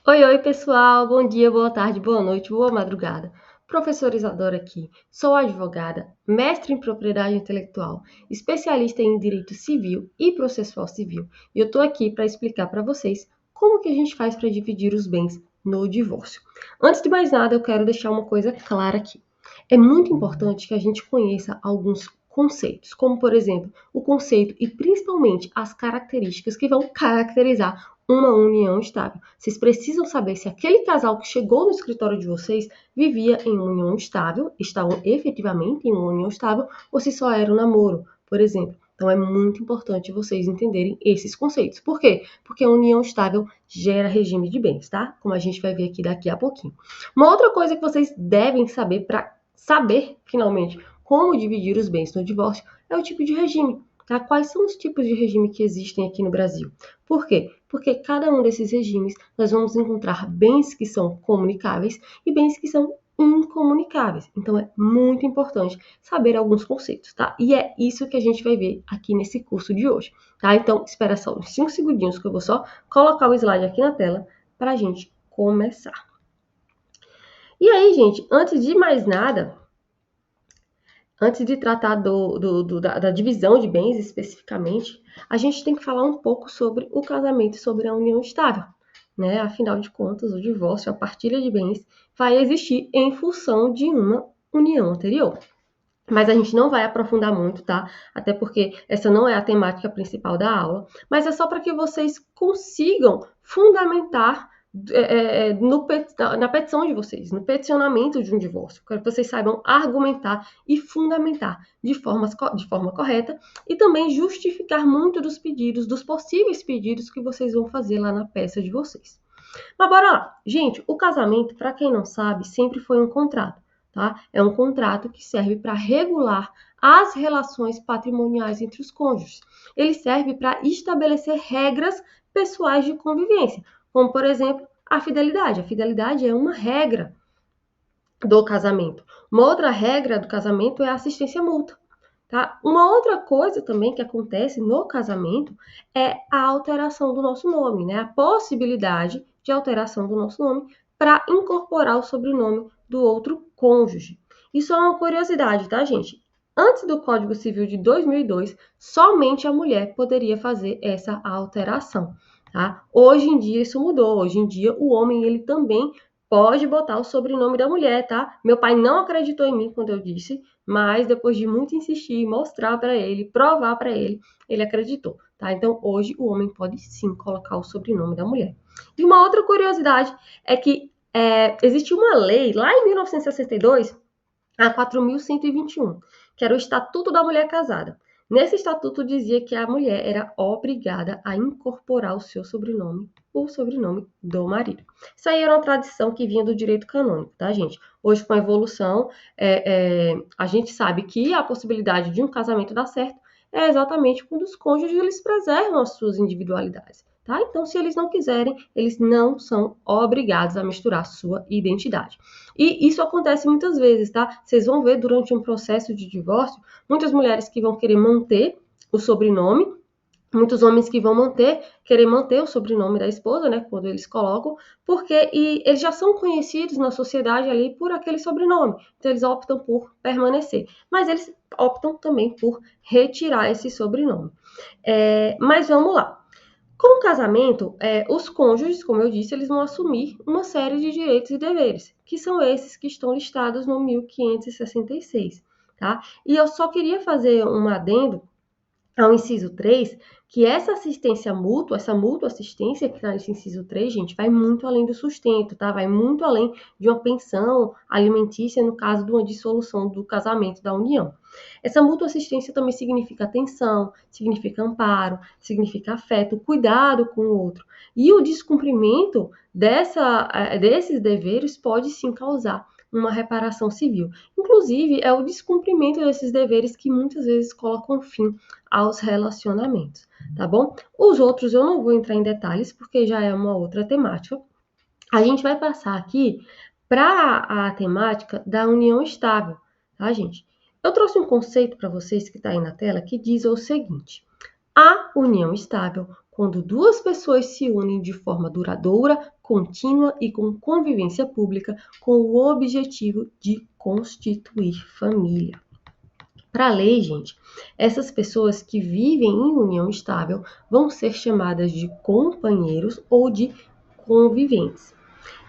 Oi, oi, pessoal. Bom dia, boa tarde, boa noite, boa madrugada. Professora Isadora aqui. Sou advogada, mestre em propriedade intelectual, especialista em direito civil e processual civil. E eu tô aqui para explicar para vocês como que a gente faz para dividir os bens no divórcio. Antes de mais nada, eu quero deixar uma coisa clara aqui. É muito importante que a gente conheça alguns conceitos, como por exemplo, o conceito e principalmente as características que vão caracterizar uma união estável. Vocês precisam saber se aquele casal que chegou no escritório de vocês vivia em uma união estável, estavam efetivamente em uma união estável, ou se só era um namoro, por exemplo. Então é muito importante vocês entenderem esses conceitos. Por quê? Porque a união estável gera regime de bens, tá? Como a gente vai ver aqui daqui a pouquinho. Uma outra coisa que vocês devem saber para saber finalmente como dividir os bens no divórcio é o tipo de regime. Tá? Quais são os tipos de regime que existem aqui no Brasil? Por quê? Porque cada um desses regimes nós vamos encontrar bens que são comunicáveis e bens que são incomunicáveis. Então é muito importante saber alguns conceitos, tá? E é isso que a gente vai ver aqui nesse curso de hoje, tá? Então espera só uns 5 segundinhos que eu vou só colocar o slide aqui na tela para a gente começar. E aí, gente, antes de mais nada, antes de tratar da divisão de bens especificamente, a gente tem que falar um pouco sobre o casamento e sobre a união estável. Né? Afinal de contas, o divórcio, a partilha de bens, vai existir em função de uma união anterior. Mas a gente não vai aprofundar muito, tá? Até porque essa não é a temática principal da aula, mas é só para que vocês consigam fundamentar na petição de vocês, no peticionamento de um divórcio. Quero que vocês saibam argumentar e fundamentar de forma correta e também justificar muito dos pedidos, dos possíveis pedidos que vocês vão fazer lá na peça de vocês. Mas bora lá. Gente, o casamento, para quem não sabe, sempre foi um contrato, tá? É um contrato que serve para regular as relações patrimoniais entre os cônjuges. Ele serve para estabelecer regras pessoais de convivência, como, por exemplo, a fidelidade. A fidelidade é uma regra do casamento. Uma outra regra do casamento é a assistência mútua. Tá? Uma outra coisa também que acontece no casamento é a alteração do nosso nome, né? A possibilidade de alteração do nosso nome para incorporar o sobrenome do outro cônjuge. Isso é uma curiosidade, tá, gente? Antes do Código Civil de 2002, somente a mulher poderia fazer essa alteração, tá? Hoje em dia isso mudou. Hoje em dia o homem ele também pode botar o sobrenome da mulher, tá? Meu pai não acreditou em mim quando eu disse, mas depois de muito insistir, mostrar para ele, provar para ele, ele acreditou, tá? Então hoje o homem pode sim colocar o sobrenome da mulher. E uma outra curiosidade é que existe uma lei lá em 1962, a 4.121, que era o Estatuto da Mulher Casada. Nesse estatuto dizia que a mulher era obrigada a incorporar o seu sobrenome, o sobrenome do marido. Isso aí era uma tradição que vinha do direito canônico, tá, gente? Hoje, com a evolução, a gente sabe que a possibilidade de um casamento dar certo é exatamente quando os cônjuges eles preservam as suas individualidades. Tá? Então, se eles não quiserem, eles não são obrigados a misturar sua identidade. E isso acontece muitas vezes, tá? Vocês vão ver durante um processo de divórcio, muitas mulheres que vão querer manter o sobrenome, muitos homens que vão querer manter o sobrenome da esposa, né, quando eles colocam, porque eles já são conhecidos na sociedade ali por aquele sobrenome, então eles optam por permanecer, mas eles optam também por retirar esse sobrenome. Mas vamos lá. Com o casamento, os cônjuges, como eu disse, eles vão assumir uma série de direitos e deveres, que são esses que estão listados no 1566, tá? E eu só queria fazer um adendo ao inciso 3, que essa assistência mútua, essa mútua assistência que está nesse inciso 3, gente, vai muito além do sustento, tá? Vai muito além de uma pensão alimentícia no caso de uma dissolução do casamento, da união. Essa mútua assistência também significa atenção, significa amparo, significa afeto, cuidado com o outro. E o descumprimento desses deveres pode sim causar uma reparação civil. Inclusive, é o descumprimento desses deveres que muitas vezes colocam fim aos relacionamentos, tá bom? Os outros eu não vou entrar em detalhes, porque já é uma outra temática. A gente vai passar aqui para a temática da união estável, tá, gente? Eu trouxe um conceito para vocês que está aí na tela que diz o seguinte: a união estável quando duas pessoas se unem de forma duradoura, contínua e com convivência pública, com o objetivo de constituir família. Para a lei, gente, essas pessoas que vivem em união estável vão ser chamadas de companheiros ou de conviventes.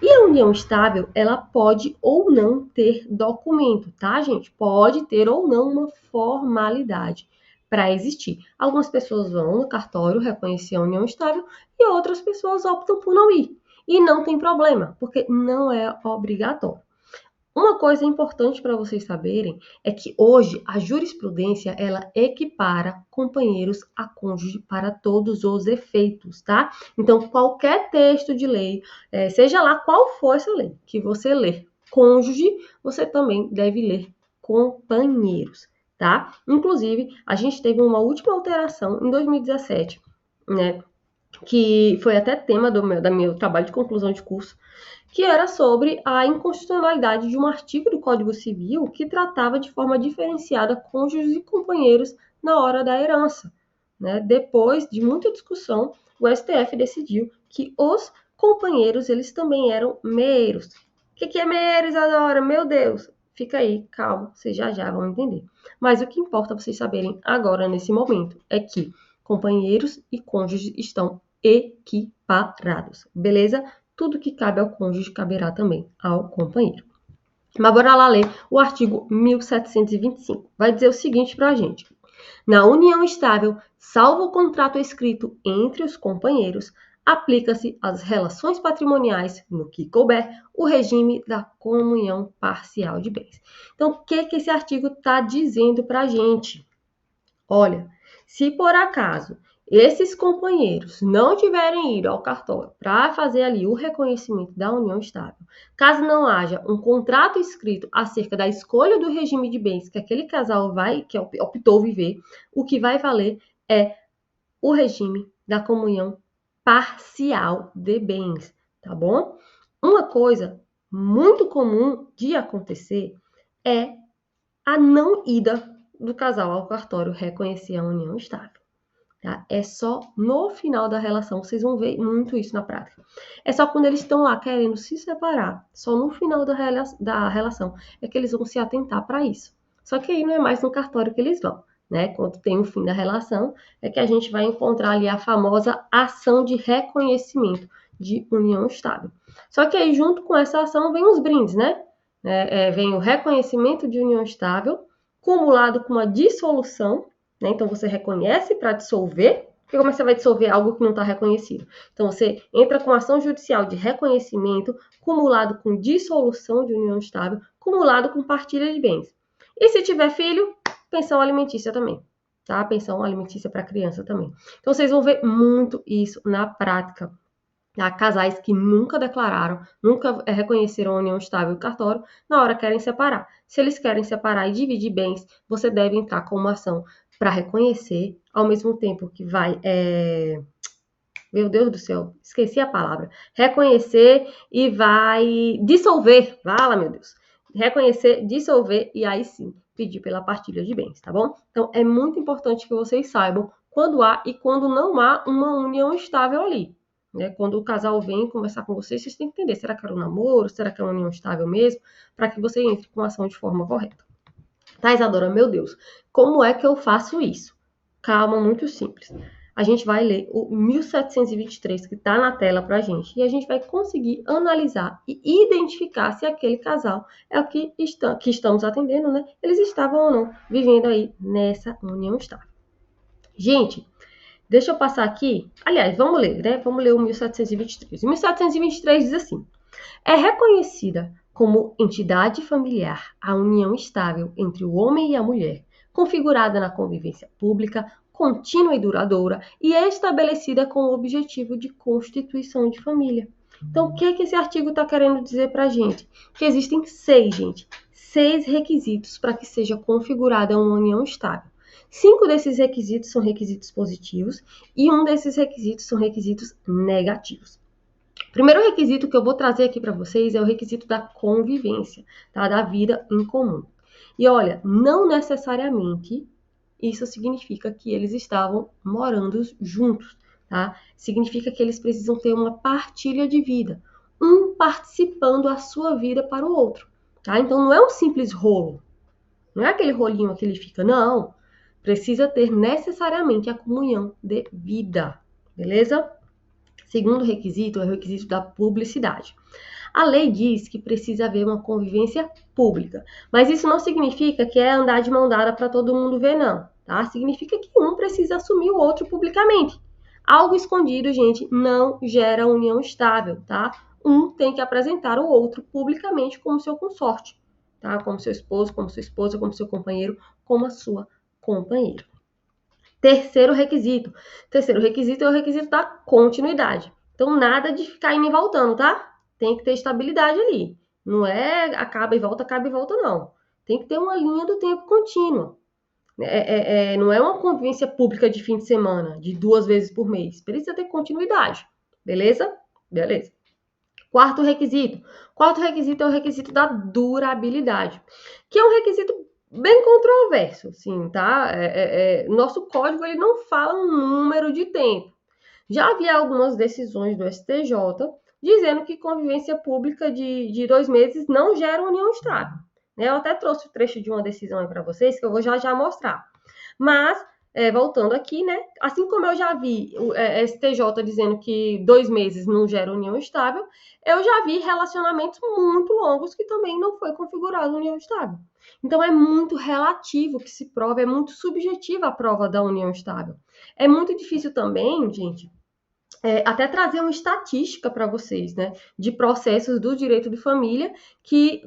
E a união estável, ela pode ou não ter documento, tá, gente? Pode ter ou não uma formalidade para existir. Algumas pessoas vão no cartório reconhecer a união estável e outras pessoas optam por não ir. E não tem problema, porque não é obrigatório. Uma coisa importante para vocês saberem é que hoje a jurisprudência ela equipara companheiros a cônjuge para todos os efeitos, tá? Então, qualquer texto de lei, seja lá qual for essa lei, que você ler cônjuge, você também deve ler companheiros, tá? Inclusive, a gente teve uma última alteração em 2017, né? Que foi até tema do meu trabalho de conclusão de curso, que era sobre a inconstitucionalidade de um artigo do Código Civil que tratava de forma diferenciada cônjuges e companheiros na hora da herança. Né? Depois de muita discussão, o STF decidiu que os companheiros eles também eram meios. O que é meio, Isadora? Meu Deus! Fica aí, calma, vocês já vão entender. Mas o que importa vocês saberem agora, nesse momento, é que companheiros e cônjuges estão equiparados, beleza? Tudo que cabe ao cônjuge caberá também ao companheiro. Mas bora lá ler o artigo 1725. Vai dizer o seguinte para a gente. Na união estável, salvo o contrato escrito entre os companheiros, aplica-se às relações patrimoniais, no que couber, o regime da comunhão parcial de bens. Então, o que esse artigo está dizendo para a gente? Olha, se por acaso esses companheiros não tiverem ido ao cartório para fazer ali o reconhecimento da união estável, caso não haja um contrato escrito acerca da escolha do regime de bens que aquele casal que optou viver, o que vai valer é o regime da comunhão parcial de bens, tá bom? Uma coisa muito comum de acontecer é a não ida do casal ao cartório reconhecer a união estável. Tá? É só no final da relação, vocês vão ver muito isso na prática. É só quando eles estão lá querendo se separar, só no final da relação é que eles vão se atentar para isso. Só que aí não é mais no cartório que eles vão, né? Quando tem o fim da relação, é que a gente vai encontrar ali a famosa ação de reconhecimento de união estável. Só que aí junto com essa ação vem os brindes, né? Vem o reconhecimento de união estável, cumulado com uma dissolução, né? Então, você reconhece para dissolver, porque como você vai dissolver algo que não está reconhecido? Então, você entra com ação judicial de reconhecimento, cumulado com dissolução de união estável, cumulado com partilha de bens. E se tiver filho, pensão alimentícia também, tá? Pensão alimentícia para criança também. Então, vocês vão ver muito isso na prática. Há casais que nunca declararam, nunca reconheceram a união estável e cartório, na hora querem separar. Se eles querem separar e dividir bens, você deve entrar com uma ação para reconhecer, ao mesmo tempo que vai... Meu Deus do céu, esqueci a palavra. Reconhecer e vai dissolver. Fala, meu Deus. Reconhecer, dissolver e aí sim pedir pela partilha de bens, tá bom? Então, é muito importante que vocês saibam quando há e quando não há uma união estável ali. Né? Quando o casal vem conversar com vocês, vocês têm que entender, será que era um namoro, será que é uma união estável mesmo, para que você entre com a ação de forma correta. Tá, Isadora, meu Deus, como é que eu faço isso? Calma, muito simples. A gente vai ler o 1723 que está na tela para a gente e a gente vai conseguir analisar e identificar se aquele casal é o que estamos atendendo, né? Eles estavam ou não vivendo aí nessa união estável. Gente, deixa eu passar aqui. Aliás, vamos ler, né? Vamos ler o 1723. O 1723 diz assim: é reconhecida como entidade familiar a união estável entre o homem e a mulher, configurada na convivência pública, contínua e duradoura e estabelecida com o objetivo de constituição de família. Então, o que esse artigo está querendo dizer para a gente? Que existem seis requisitos para que seja configurada uma união estável. 5 desses requisitos são requisitos positivos e um desses requisitos são requisitos negativos. O primeiro requisito que eu vou trazer aqui para vocês é o requisito da convivência, tá? Da vida em comum. E olha, não necessariamente isso significa que eles estavam morando juntos, tá? Significa que eles precisam ter uma partilha de vida, um participando a sua vida para o outro, tá? Então não é um simples rolo, não é aquele rolinho que ele fica, não. Precisa ter necessariamente a comunhão de vida, beleza? Segundo requisito é o requisito da publicidade. A lei diz que precisa haver uma convivência pública, mas isso não significa que é andar de mão dada para todo mundo ver, não, tá? Significa que um precisa assumir o outro publicamente. Algo escondido, gente, não gera união estável, tá? Um tem que apresentar o outro publicamente como seu consorte, tá? Como seu esposo, como sua esposa, como seu companheiro, como a sua companheira. Terceiro requisito. Terceiro requisito é o requisito da continuidade. Então, nada de ficar indo e voltando, tá? Tem que ter estabilidade ali. Não é acaba e volta, não. Tem que ter uma linha do tempo contínua. Não é uma convivência pública de fim de semana, de 2 vezes por mês. Precisa ter continuidade. Beleza? Beleza. Quarto requisito. Quarto requisito é o requisito da durabilidade, que é um requisito bem controverso, sim, tá? Nosso código ele não fala um número de tempo. Já havia algumas decisões do STJ dizendo que convivência pública de 2 meses não gera união estável. Eu até trouxe o trecho de uma decisão aí para vocês, que eu vou já mostrar. Mas, voltando aqui, né? Assim como eu já vi o STJ dizendo que 2 meses não gera união estável, eu já vi relacionamentos muito longos que também não foi configurado união estável. Então, é muito relativo que se prova, é muito subjetiva a prova da união estável. É muito difícil também, gente, até trazer uma estatística para vocês, né, de processos do direito de família que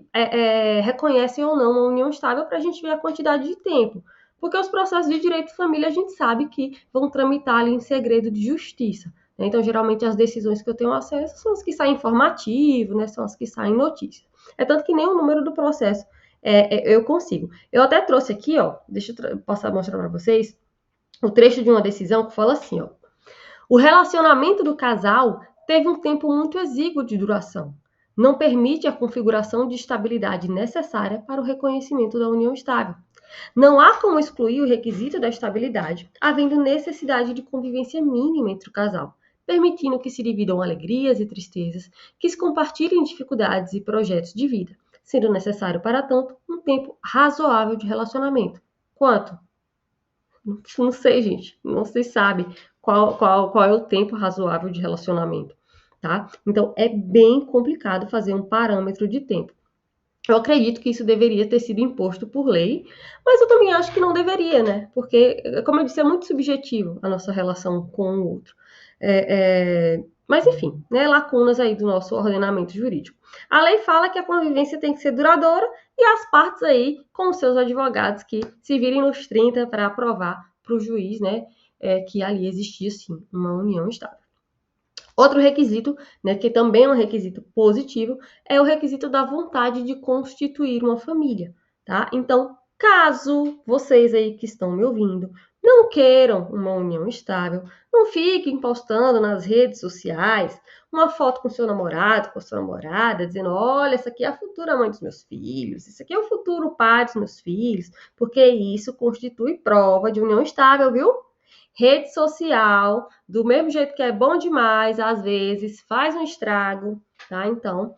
reconhecem ou não a união estável para a gente ver a quantidade de tempo. Porque os processos de direito de família a gente sabe que vão tramitar ali em segredo de justiça. Né? Então, geralmente, as decisões que eu tenho acesso são as que saem informativo, né? São as que saem notícia. É tanto que nem o número do processo eu consigo. Eu até trouxe aqui, ó, deixa eu mostrar para vocês, o trecho de uma decisão que fala assim, ó. O relacionamento do casal teve um tempo muito exíguo de duração. Não permite a configuração de estabilidade necessária para o reconhecimento da união estável. Não há como excluir o requisito da estabilidade, havendo necessidade de convivência mínima entre o casal, permitindo que se dividam alegrias e tristezas, que se compartilhem dificuldades e projetos de vida, sendo necessário, para tanto, um tempo razoável de relacionamento. Quanto? Não sei, gente. Não se sabe qual é o tempo razoável de relacionamento, tá? Então, é bem complicado fazer um parâmetro de tempo. Eu acredito que isso deveria ter sido imposto por lei, mas eu também acho que não deveria, né? Porque, como eu disse, é muito subjetivo a nossa relação com o outro. Mas, enfim, né? Lacunas aí do nosso ordenamento jurídico. A lei fala que a convivência tem que ser duradoura e as partes aí, com os seus advogados, que se virem nos 30 para aprovar para o juiz, né? Que ali existia, sim, uma união estável. Outro requisito, né, que também é um requisito positivo, é o requisito da vontade de constituir uma família, tá? Então, caso vocês aí que estão me ouvindo não queiram uma união estável, não fiquem postando nas redes sociais uma foto com seu namorado, com sua namorada, dizendo, olha, essa aqui é a futura mãe dos meus filhos, esse aqui é o futuro pai dos meus filhos, porque isso constitui prova de união estável, viu? Rede social, do mesmo jeito que é bom demais, às vezes faz um estrago, tá? Então,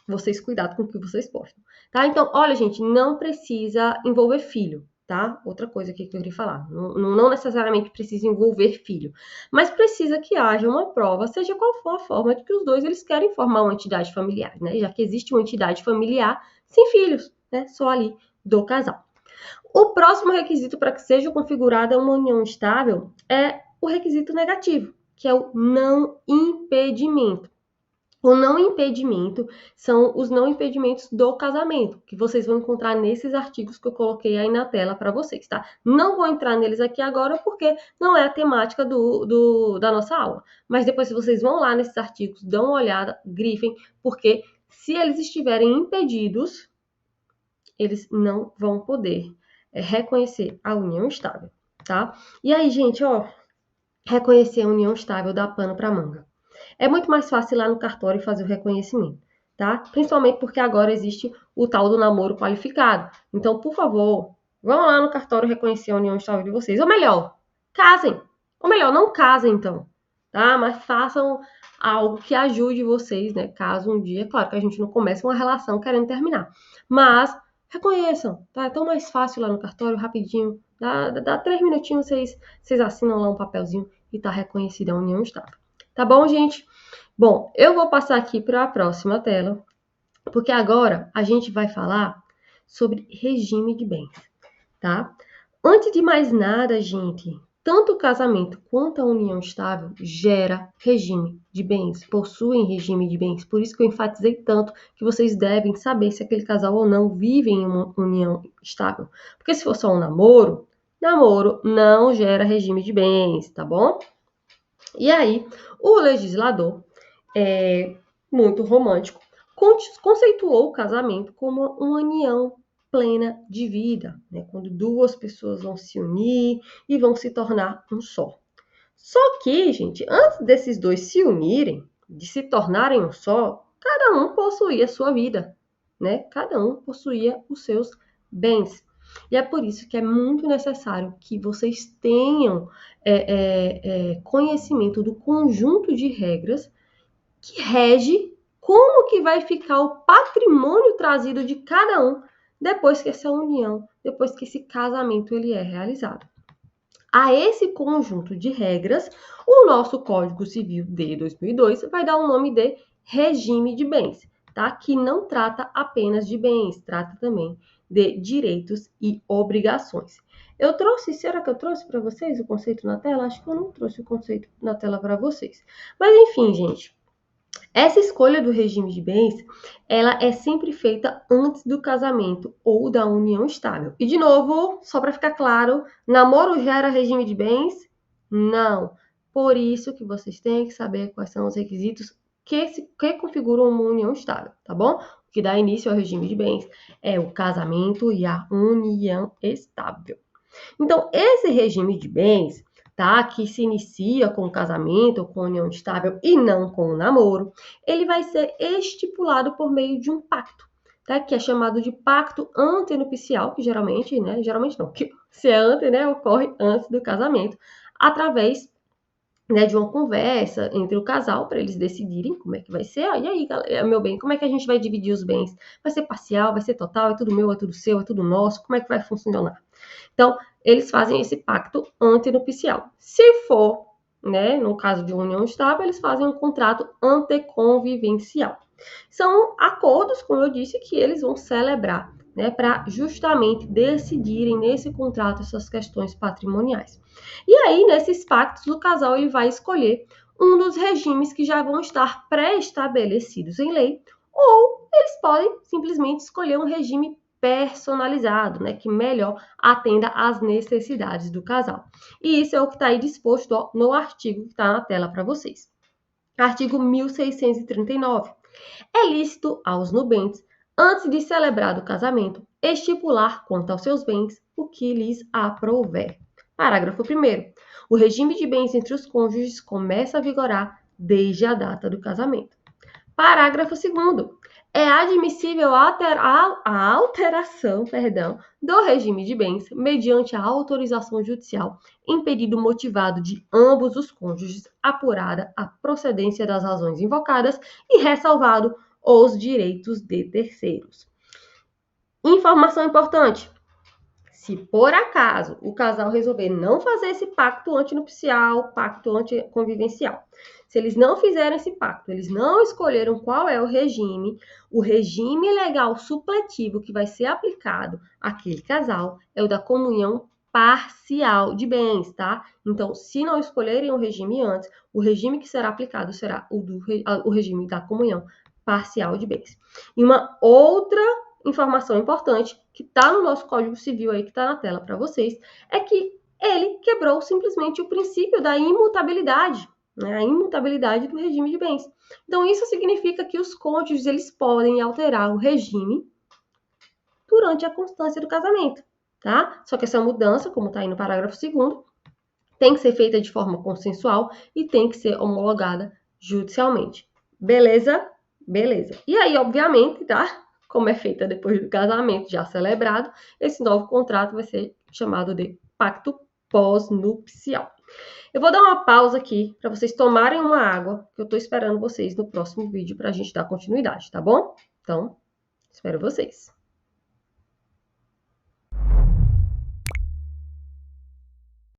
vocês cuidado com o que vocês postam, tá? Então, olha, gente, não precisa envolver filho, tá? Outra coisa aqui que eu queria falar, não necessariamente precisa envolver filho, mas precisa que haja uma prova, seja qual for a forma de que os dois eles querem formar uma entidade familiar, né? Já que existe uma entidade familiar sem filhos, né? Só ali do casal. O próximo requisito para que seja configurada uma união estável é o requisito negativo, que é o não impedimento. O não impedimento são os não impedimentos do casamento, que vocês vão encontrar nesses artigos que eu coloquei aí na tela para vocês, tá? Não vou entrar neles aqui agora porque não é a temática da nossa aula. Mas depois, se vocês vão lá nesses artigos, dão uma olhada, grifem, porque se eles estiverem impedidos, eles não vão poder reconhecer a união estável, tá? E aí, gente, ó, reconhecer a união estável dá pano para manga. É muito mais fácil ir lá no cartório fazer o reconhecimento, tá? Principalmente porque agora existe o tal do namoro qualificado. Então, por favor, vão lá no cartório reconhecer a união estável de vocês. Ou melhor, casem. Ou melhor, não casem então, tá? Mas façam algo que ajude vocês, né? Caso um dia, claro que a gente não comece uma relação querendo terminar, mas reconheçam, tá? É tão mais fácil lá no cartório, rapidinho, dá 3 minutinhos, vocês assinam lá um papelzinho e tá reconhecida a união estável. Tá bom, gente? Bom, eu vou passar aqui para a próxima tela, porque agora a gente vai falar sobre regime de bens, tá? Antes de mais nada, gente, tanto o casamento quanto a união estável gera regime de bens, possuem regime de bens. Por isso que eu enfatizei tanto que vocês devem saber se aquele casal ou não vive em uma união estável. Porque se for só um namoro, namoro não gera regime de bens, tá bom? E aí, o legislador, muito romântico, conceituou o casamento como uma união plena de vida, né? Quando duas pessoas vão se unir e vão se tornar um só. Só que, gente, antes desses dois se unirem, de se tornarem um só, cada um possuía a sua vida, né? Cada um possuía os seus bens. E é por isso que é muito necessário que vocês tenham conhecimento do conjunto de regras que rege como que vai ficar o patrimônio trazido de cada um depois que essa união, depois que esse casamento ele é realizado. A esse conjunto de regras, o nosso Código Civil de 2002 vai dar o nome de regime de bens, tá? Que não trata apenas de bens, trata também de direitos e obrigações. Será que eu trouxe para vocês o conceito na tela? Acho que eu não trouxe o conceito na tela para vocês. Mas enfim, gente, essa escolha do regime de bens, ela é sempre feita antes do casamento ou da união estável. E de novo, só para ficar claro, namoro gera regime de bens? Não. Por isso que vocês têm que saber quais são os requisitos que configuram uma união estável, tá bom? O que dá início ao regime de bens é o casamento e a união estável. Então, esse regime de bens, tá, que se inicia com o casamento ou com a união estável e não com o namoro, ele vai ser estipulado por meio de um pacto, tá, que é chamado de pacto antenupcial, que geralmente não, que se é ante, né, ocorre antes do casamento, através, né, de uma conversa entre o casal para eles decidirem como é que vai ser. E aí, galera, meu bem, como é que a gente vai dividir os bens? Vai ser parcial, vai ser total, é tudo meu, é tudo seu, é tudo nosso? Como é que vai funcionar? Então, eles fazem esse pacto antenupcial. Se for, né, no caso de união estável, eles fazem um contrato anteconvivencial. São acordos, como eu disse, que eles vão celebrar, né, para justamente decidirem nesse contrato essas questões patrimoniais. E aí, nesses pactos, o casal ele vai escolher um dos regimes que já vão estar pré-estabelecidos em lei, ou eles podem simplesmente escolher um regime personalizado, né, que melhor atenda às necessidades do casal. E isso é o que está aí disposto no artigo que está na tela para vocês. Artigo 1639. É lícito aos nubentes, antes de celebrar o casamento, estipular quanto aos seus bens o que lhes aprouver. Parágrafo 1º. O regime de bens entre os cônjuges começa a vigorar desde a data do casamento. Parágrafo 2º. É admissível a alteração do regime de bens mediante a autorização judicial em pedido motivado de ambos os cônjuges, apurada a procedência das razões invocadas e ressalvado os direitos de terceiros. Informação importante. Se por acaso o casal resolver não fazer esse pacto antenupcial, pacto anticonvivencial, se eles não fizerem esse pacto, eles não escolheram qual é o regime legal supletivo que vai ser aplicado àquele casal é o da comunhão parcial de bens, tá? Então, se não escolherem o regime antes, o regime que será aplicado será o regime da comunhão parcial de bens. E uma outra informação importante que está no nosso Código Civil aí, que está na tela para vocês, é que ele quebrou simplesmente o princípio da imutabilidade, né? A imutabilidade do regime de bens. Então, isso significa que os cônjuges eles podem alterar o regime durante a constância do casamento, tá? Só que essa mudança, como está aí no parágrafo 2º, tem que ser feita de forma consensual e tem que ser homologada judicialmente. Beleza? Beleza. E aí, obviamente, tá? Como é feita depois do casamento já celebrado, esse novo contrato vai ser chamado de pacto pós-nupcial. Eu vou dar uma pausa aqui para vocês tomarem uma água, que eu estou esperando vocês no próximo vídeo para a gente dar continuidade, tá bom? Então, espero vocês.